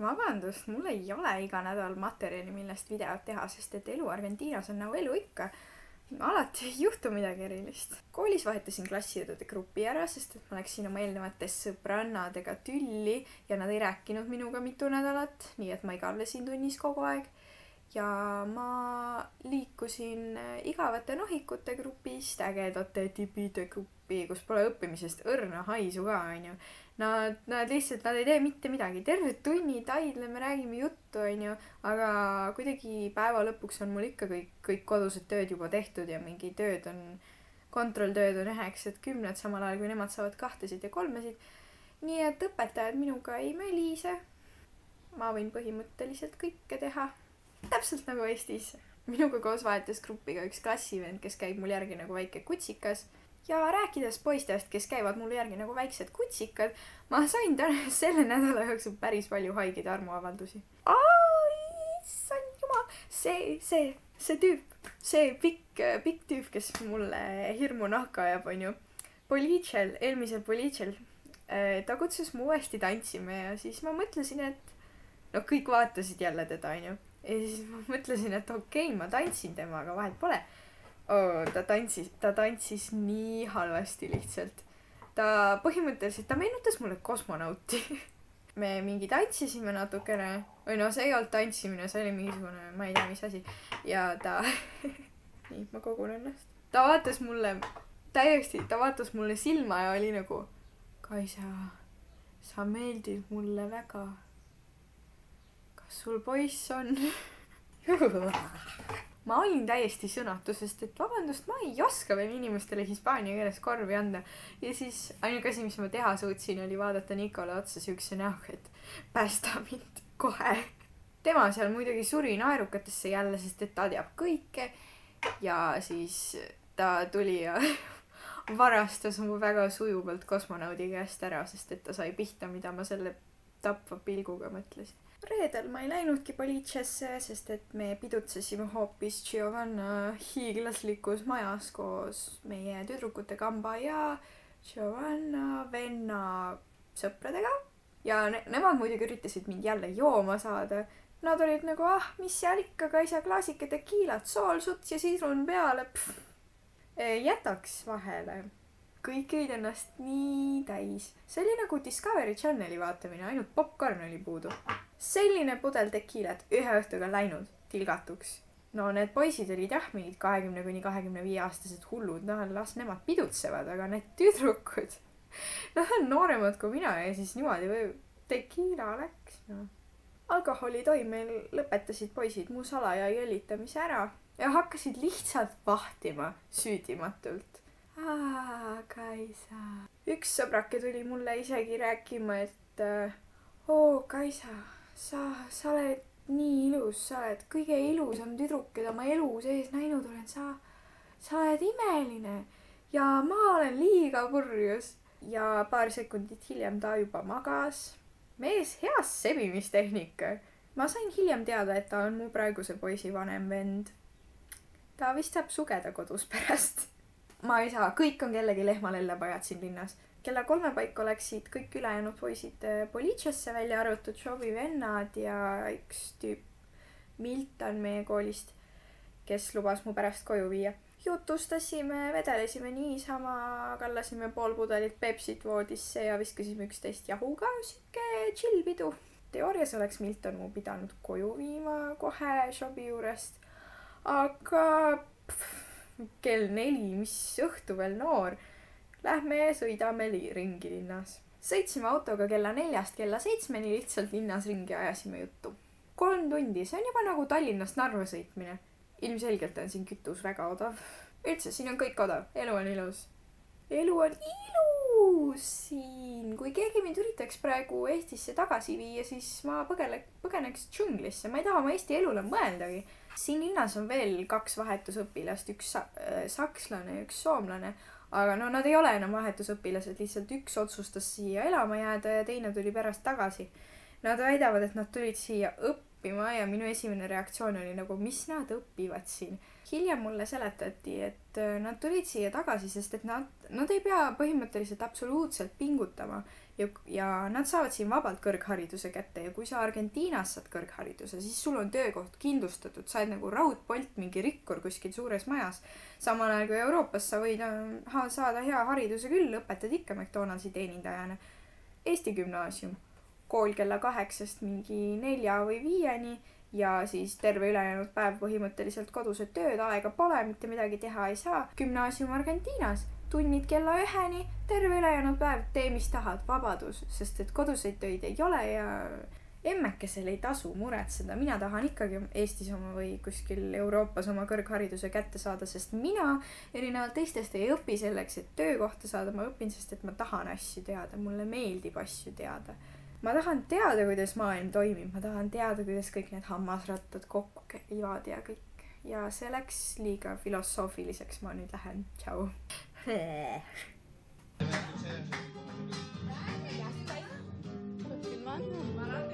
Vabandust, mul ei ole iga nädal materjali, millest videot teha, sest et elu Argentiinas on nagu elu ikka. Alati ei juhtu midagi erilist. Koolis vahetasin klassiõdude grupi ära, sest et ma läksin oma eelnevates sõbrannadega tülli ja nad ei rääkinud minuga mitu nädalat, nii et ma igallesin tunnis kogu aeg. Ja ma liikusin igavate nohikute grupist ägedate tipide gruppi, kus pole õppimisest õrna haisu ka, onju. Nad lihtsalt, nad ei tee mitte midagi. Terve tunni taidleme, räägime juttu, onju. Aga kuidagi päeva lõpuks on mul ikka kõik kodused tööd juba tehtud ja mingi tööd on, kontrolltööd on 9-10, samal ajal kui nemad saavad 2 ja 3. Nii et õpetajad minuga ei mölise. Ma võin põhimõtteliselt kõike teha. Täpselt nagu Eestis. Minuga koos vahetas grupiga üks klassivend, kes käib mul järgi nagu väike kutsikas. Ja rääkides poistest, kes käivad mul järgi nagu väiksed kutsikad, ma sain selle nädala jooksul päris palju haigeid armuavaldusi. Issand jumal, see tüüp, see pikk tüüp, kes mulle hirmu nahka ajab, on ju. Eelmisel poliitšel, ta kutsus mu uuesti tantsime ja siis ma mõtlesin, et kõik vaatasid jälle teda, on ju. Ja siis ma mõtlesin, et okei, ma tantsin temaga, vahet pole. Ta tantsis nii halvasti lihtsalt. Põhimõtteliselt, ta meenutas mulle kosmonauti. Me mingi tantsisime natukene. Või no, see ei olnud tantsimine, see oli mingisugune, ma ei tea, mis asi. Ja ta... Nii, ma kogun ennast. Ta vaatas mulle silma ja oli nagu... Kaisa, sa meeldid mulle väga. Sul poiss on. Ma olin täiesti sõnatu, sest et vabandust, ma ei oska veel inimestele hispaania keeles korvi anda. Ja siis ainuke asi, mis ma teha suutsin, oli vaadata Nikole otsa siukse näoga, et päästa mind kohe. Tema seal muidugi suri naerukatesse jälle, sest et ta teab kõike. Ja siis ta tuli ja varastas mu väga sujuvalt kosmonaudi käest ära, sest et ta sai pihta, mida ma selle tapva pilguga mõtlesin. Reedel ma ei läinudki poliitšesse, sest et me pidutsesime hoopis Giovanna hiiglaslikus majas koos meie tüdrukute kamba ja Giovanna venna sõpradega. Ja nemad muidugi üritasid mind jälle jooma saada. Nad olid nagu, mis seal ikka, Kaisa, klaasike tekiilat, sool, suts ja sidrun peale. Jätaks vahele. Kõik jõid ennast nii täis. See oli nagu Discovery Channeli vaatamine, ainult popcorn oli puudu. Selline pudel tekiilat ühe õhtuga läinud tilgatuks. No need poisid olid mingid 20–25 aastased hullud. Las nemad pidutsevad, aga need tüdrukud. Nad on nooremad kui mina ja siis niimoodi või tekiila läks. No. Alkoholi toimel lõpetasid poisid mu salaja jõllitamise ära ja hakkasid lihtsalt vahtima süüdimatult. Kaisa. Üks sõbrake tuli mulle isegi rääkima, et Kaisa, sa oled nii ilus, sa oled kõige ilusam tüdruk, keda ma elu sees näinud olen. Sa oled imeline ja ma olen liiga purjus. Ja paar sekundit hiljem ta juba magas. Mees heas sebimistehnika. Ma sain hiljem teada, et ta on mu praeguse poisi vanem vend. Ta vist saab sugeda kodus pärast. Ma ei saa, kõik on kellegi lehmalellapajad siin linnas. Kella 3 paika oleksid kõik ülejäänud poisid poliitšesse välja arvatud Shobi vennad ja üks tüüp Milton meie koolist, kes lubas mu pärast koju viia. Jutustasime, vedelesime niisama, kallasime pool pudelit Pepsit voodisse ja viskasime üksteist jahuga. Sikke chill pidu. Teoorias oleks Milton mu pidanud koju viima kohe Shobi juurest. Aga... kell 4, mis õhtu veel noor. Lähme sõidame ringi linnas. Sõitsime autoga kella 4-st kella 7-ni lihtsalt linnas ringi ajasime juttu. 3 tundi, see on juba nagu Tallinnast Narva sõitmine. Ilmselgelt on siin kütus väga odav. Üldse, siin on kõik odav. Elu on ilus. Elu on ilus siin. Kui keegi mind üritaks praegu Eestisse tagasi viia, siis ma põgeneks džunglisse. Ma ei taha oma Eesti elule mõeldagi. Siin linnas on veel 2 vahetusõpilast, üks sakslane ja üks soomlane, aga no nad ei ole enam vahetusõpilased, lihtsalt üks otsustas siia elama jääda ja teine tuli pärast tagasi. Nad väidavad, et nad tulid siia õppima ja minu esimene reaktsioon oli nagu, mis nad õpivad siin. Hiljem mulle seletati, et nad tulid siia tagasi, sest et nad ei pea põhimõtteliselt absoluutselt pingutama ja nad saavad siin vabalt kõrghariduse kätte ja kui sa Argentiinas saad kõrghariduse, siis sul on töökoht kindlustatud, sa oled nagu raudpolt, mingi rikkur kuskil suures majas. Samal ajal kui Euroopas sa võid saada hea hariduse küll, õpetad ikka McDonaldsi teenindajana. Eesti gümnaasium, kool kella 8 mingi 4 või 5 ja siis terve ülejäänud päev põhimõtteliselt kodused tööd, aega pole, mitte midagi teha ei saa. Gümnaasium Argentiinas, tunnid kella 1, terve ülejäänud päev, tee mis tahad, vabadus, sest et koduseid töid ei ole ja emmekesel ei tasu muretseda. Mina tahan ikkagi Eestis oma või kuskil Euroopas oma kõrghariduse kätte saada, sest mina erinevalt teistest ei õpi selleks, et töökohta saada, ma õpin, sest et ma tahan asju teada, mulle meeldib asju teada. Ma tahan teada, kuidas maailm toimib, ma tahan teada, kuidas kõik need hammasrattad kokku käivad ja kõik. Ja see läks liiga filosoofiliseks, ma nüüd lähen. Tšau. Filmando?